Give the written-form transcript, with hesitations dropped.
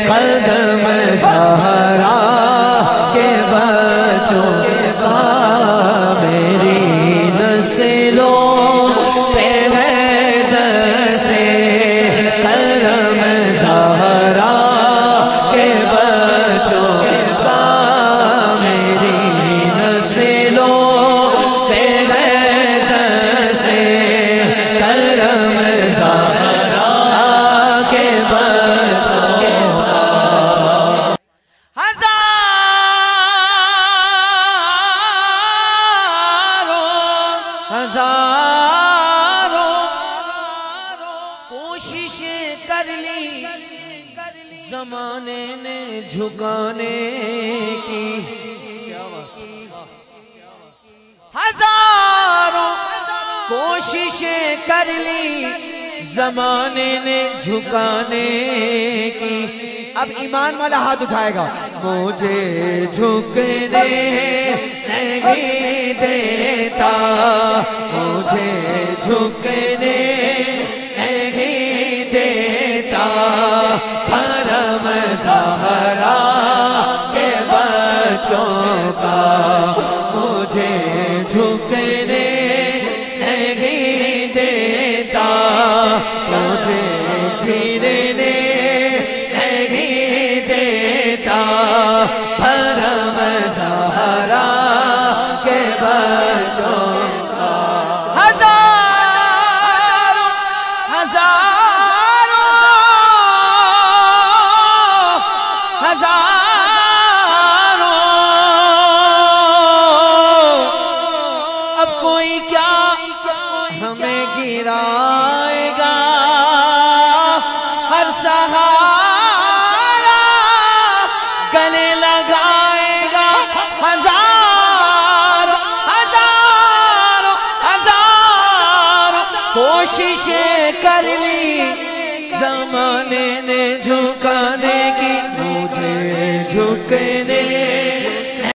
قدم زہرا کے بچوں کا میری نسلوں پہ ہے دستے کرم زہرا کے بچوں کا میری نسلوں پہ ہے دستے کرم زہرا کے بچوں کا ہزاروں کوششیں کر لی زمانے نے جھکانے کی ہزاروں کوششیں کر لی زمانے نے جھکانے کی اب ایمان والا ہاتھ اٹھائے گا مجھے جھکنے نہیں دیتا مجھے جھکنے نہیں دیتا حرم زہرا کے بچوں کا مجھے جھکنے نہیں دیتا مجھے گرنے نہیں دیتا حرم زہرا کے بچوں کا ہزاروں ہزاروں ہزاروں اب کوئی کیا ہمیں گرائے گا ہر سہارا گلے لگائے گا ہزاروں ہزاروں ہزاروں کوششیں کر لی زمانے نے جھکانے کی مجھے جھکنے